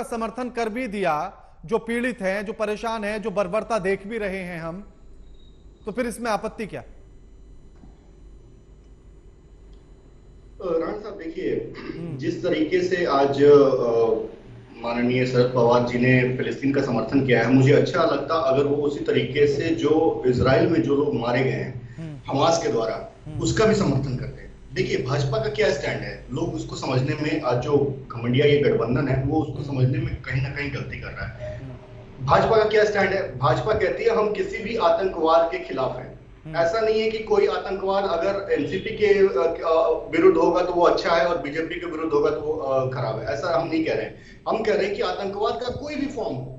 समर्थन कर भी दिया, जो पीड़ित हैं, जो परेशान हैं, जो बर्बरता देख भी रहे हैं हम, तो फिर इसमें आपत्ति क्या? राणा साहब देखिए, जिस तरीके से आज माननीय शरद पवार जी ने फिलिस्तीन का समर्थन किया है, मुझे अच्छा लगता अगर वो उसी तरीके से जो इजराइल में जो लोग मारे गए हैं हमास के द्वारा उसका भी समर्थन करते हैं। देखिए भाजपा का क्या स्टैंड है, लोग उसको समझने में, आज जो घमंडिया ये गठबंधन है वो उसको समझने में कहीं ना कहीं गलती कर रहा है। भाजपा का क्या स्टैंड है? भाजपा कहती है हम किसी भी आतंकवाद के खिलाफ हैं। ऐसा नहीं है कि कोई आतंकवाद अगर एनसीपी के विरुद्ध होगा तो वो अच्छा है और बीजेपी के विरुद्ध होगा तो वो खराब है। ऐसा हम नहीं कह रहे हैं। हम कह रहे हैं कि आतंकवाद का कोई भी फॉर्म हो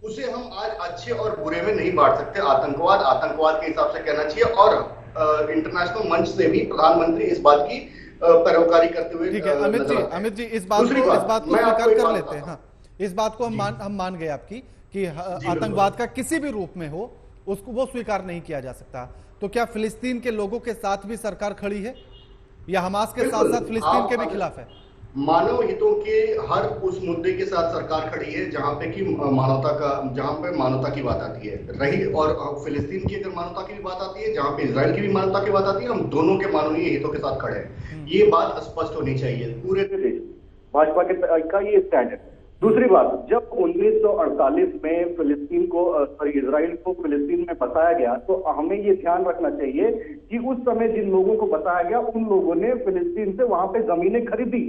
उसे हम आज अच्छे और बुरे में नहीं बांट सकते। आतंकवाद आतंकवाद के हिसाब से कहना चाहिए और इंटरनेशनल मंच से भी प्रधानमंत्री इस बात की पैरोकारी करते हुए। ठीक है अमित जी इस बात को स्वीकार कर लेते हैं। हाँ, इस बात को हम मान गए आपकी कि आतंकवाद का किसी भी रूप में हो उसको वो स्वीकार नहीं किया जा सकता। तो क्या फिलिस्तीन के लोगों के साथ भी सरकार खड़ी है या हमास के साथ साथ फिलिस्तीन के भी खिलाफ है? मानव हितों के हर उस मुद्दे के साथ सरकार खड़ी है जहां पे कि मानवता की बात आती है रही, और फिलिस्तीन की अगर मानवता की भी बात आती है, जहां पे इजराइल की भी मानवता की बात आती है, हम दोनों के मानवीय हितों के साथ खड़े हैं। ये बात स्पष्ट होनी चाहिए पूरे देश। भाजपा का ये स्टैंड है। दूसरी बात, जब 1948 में फिलिस्तीन को इजराइल को फिलिस्तीन में बसाया गया तो हमें ये ध्यान रखना चाहिए कि उस समय जिन लोगों को बसाया गया उन लोगों ने फिलिस्तीन से वहां पे जमीनें खरीदी,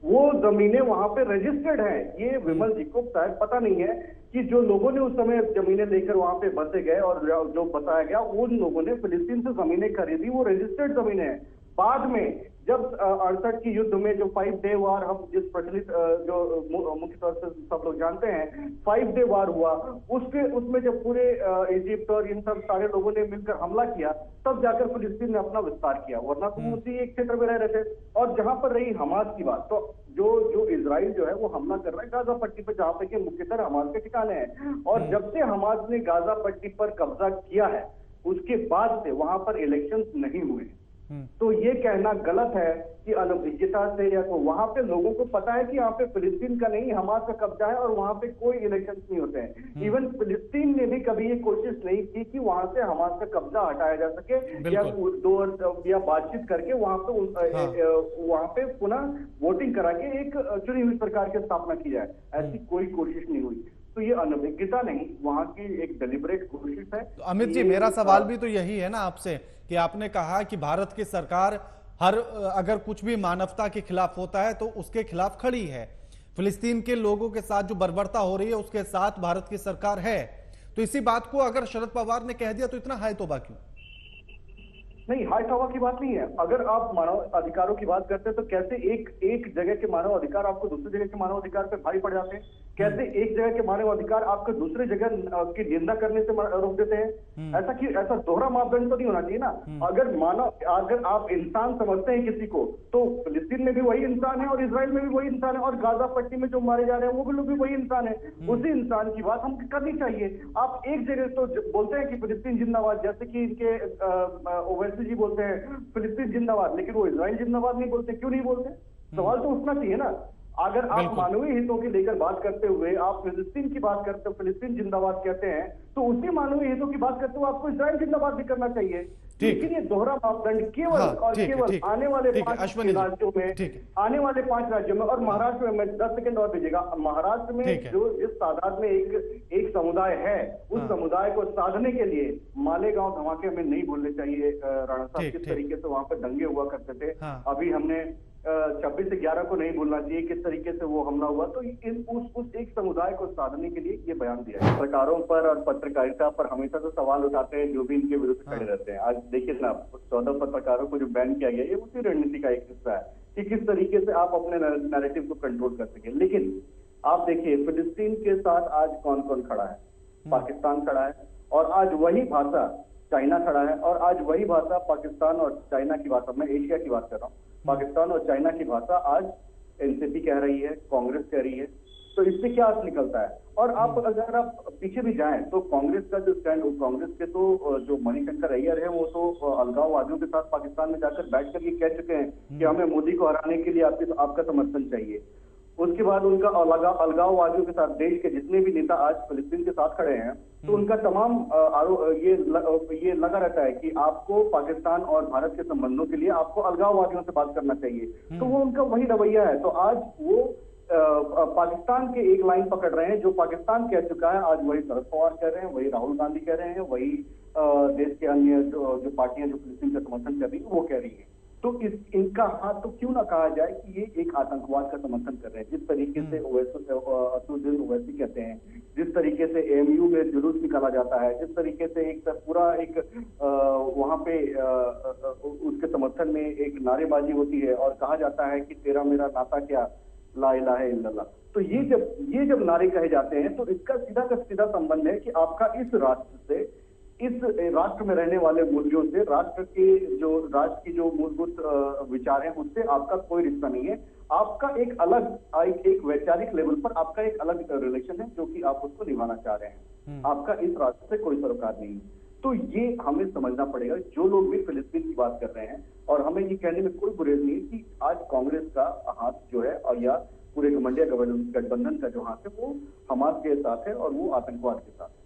वो जमीनें वहां पे रजिस्टर्ड हैं। ये विमल जी को शायद पता नहीं है कि जो लोगों ने उस समय जमीनें लेकर वहां पे बसे गए और जो बसाया गया उन लोगों ने फिलिस्तीन से जमीनें खरीदी, वो रजिस्टर्ड जमीनें हैं। बाद में जब 68 की युद्ध में जो 5 डे वार, हम जिस प्रचलित जो मुख्य तौर से सब लोग जानते हैं, 5 डे वार हुआ, उसमें जब पूरे इजिप्ट और इन सब सारे लोगों ने मिलकर हमला किया तब जाकर फिलिस्तीन ने अपना विस्तार किया, वरना तो उसी एक क्षेत्र में रह रहे थे। और जहां पर रही हमास की बात, तो जो इजराइल जो है वो हमला कर रहा है गाजा पट्टी पर, जहां पे कि मुख्यतः हमास के ठिकाने हैं। और जब से हमास ने गाजा पट्टी पर कब्जा किया है उसके बाद से वहां पर इलेक्शन नहीं हुए। तो ये कहना गलत है कि अनभिज्ञता से, या तो वहां पे लोगों को पता है कि यहाँ पे फिलिस्तीन का नहीं हमास का कब्जा है और वहां पे कोई इलेक्शन नहीं होते हैं। इवन फिलिस्तीन ने भी कभी ये कोशिश नहीं की कि वहां से हमास का कब्जा हटाया जा सके या बातचीत करके वहां पे पुनः वोटिंग करा के एक चुनी हुई सरकार की स्थापना की जाए, ऐसी कोई कोशिश नहीं हुई। तो ये अनभिज्ञता नहीं, वहां की एक डेलिब्रेट कोशिश है। तो अमित जी मेरा सवाल भी तो यही है ना आपसे कि आपने कहा कि भारत की सरकार अगर कुछ भी मानवता के खिलाफ होता है तो उसके खिलाफ खड़ी है। फिलिस्तीन के लोगों के साथ जो बर्बरता हो रही है उसके साथ भारत की सरकार है। तो इसी बात को अगर शरद पवार ने कह दिया तो इतना हाय तौबा क्यों? नहीं, हाय तौबा की बात नहीं है। अगर आप मानव अधिकारों की बात करते हैं तो कैसे एक जगह के मानव अधिकार आपको दूसरी जगह के मानव अधिकार पे भारी पड़ जाते हैं? कैसे एक जगह के मानव अधिकार आपको दूसरी जगह की निंदा करने से रोक देते हैं? ऐसा दोहरा मापदंड तो नहीं होना चाहिए ना। अगर आप इंसान समझते हैं किसी को, तो फिलिस्तीन में भी वही इंसान है और इजराइल में भी वही इंसान है और गाजा पट्टी में जो मारे जा रहे हैं वो भी लोग भी वही इंसान है। उसी इंसान की बात हम करनी चाहिए। आप एक जगह तो बोलते हैं कि फिलिस्तीन जिंदाबाद, जैसे कि इनके ओवैसी जी बोलते हैं फिलिस्तीन जिंदाबाद, लेकिन वो इजराइल जिंदाबाद नहीं बोलते। क्यों नहीं बोलते? सवाल तो उठना चाहिए ना। अगर आप मानवीय हितों की लेकर बात करते हुए आप फिलिस्तीन की बात करते हो, फिलिस्तीन जिंदाबाद कहते हैं, तो उसी मानवीय हितों की बात करते हुए आपको इजराइल जिंदाबाद भी करना चाहिए। लेकिन ये दोहरा मापदंड केवल केवल आने वाले 5 राज्यों में और महाराष्ट्र में, 10 सेकंड और दीजिएगा, महाराष्ट्र में जो जिस तादाद में एक समुदाय है उस समुदाय को साधने के लिए मालेगांव धमाके हमें नहीं भूलने चाहिए। राणा साहब, किस तरीके से वहां पर दंगे हुआ करते थे, अभी हमने 26 से 11 को नहीं भूलना चाहिए किस तरीके से वो हमला हुआ। तो उस एक समुदाय को साधने के लिए ये बयान दिया है। सरकारों पर और पत्रकारिता पर हमेशा तो सवाल उठाते हैं जो भी इनके विरुद्ध खड़े रहते हैं। आज देखिए ना, 14 पत्रकारों को जो बैन किया गया, ये उसी रणनीति का एक हिस्सा है कि किस तरीके से आप अपने नैरेटिव को कंट्रोल कर सके। लेकिन आप देखिए फिलिस्तीन के साथ आज कौन कौन खड़ा है? पाकिस्तान खड़ा है, और आज वही भाषा चाइना खड़ा है, और आज वही भाषा पाकिस्तान और चाइना की भाषा, मैं एशिया की बात कर रहा हूँ, पाकिस्तान और चाइना की भाषा आज एनसीपी कह रही है, कांग्रेस कह रही है। तो इससे क्या अर्थ निकलता है? और अगर आप पीछे भी जाएं तो कांग्रेस का जो स्टैंड, कांग्रेस के तो जो मणिशंकर अय्यर है वो तो अलगाववादियों के साथ पाकिस्तान में जाकर बैठ कर ये कह चुके हैं कि हमें मोदी को हराने के लिए आपका समर्थन चाहिए। उसके बाद उनका अलगाववादियों के साथ देश के जितने भी नेता आज फिलिस्तीन के साथ खड़े हैं, तो उनका तमाम ये लगा रहता है कि आपको पाकिस्तान और भारत के संबंधों के लिए आपको अलगाववादियों से बात करना चाहिए। तो वो उनका वही रवैया है। तो आज वो पाकिस्तान के एक लाइन पकड़ रहे हैं, जो पाकिस्तान कह चुका है, आज वही शरद पवार कह रहे हैं, वही राहुल गांधी कह रहे हैं, वही देश के अन्य जो पार्टियां जो फिलिस्तीन का समर्थन कर रही है वो कह रही है। तो इनका हाथ तो क्यों ना कहा जाए कि ये एक आतंकवाद का समर्थन कर रहे हैं। जिस तरीके से असदुद्दीन ओवैसी कहते हैं, जिस तरीके से एएमयू में जुलूस निकाला जाता है, जिस तरीके से एक पूरा एक वहां पे उसके समर्थन में एक नारेबाजी होती है और कहा जाता है कि तेरा मेरा नाता क्या, ला इलाहा इल्लल्लाह। तो ये जब नारे कहे जाते हैं तो इसका सीधा का सीधा संबंध है कि आपका इस राष्ट्र से, इस राष्ट्र में रहने वाले मूल्यों से, राष्ट्र की जो मूलभूत विचार हैं उससे आपका कोई रिश्ता नहीं है। आपका एक अलग एक वैचारिक लेवल पर आपका एक अलग रिलेशन है जो कि आप उसको निभाना चाह रहे हैं। आपका इस राष्ट्र से कोई सरोकार नहीं है। तो ये हमें समझना पड़ेगा, जो लोग भी फिलिस्तीन की बात कर रहे हैं, और हमें ये कहने में कोई गुरेज नहीं कि आज कांग्रेस का हाथ जो है और या पूरे घमंडिया गठबंधन का जो हाथ है वो हमास के साथ है और वो आतंकवाद के साथ है।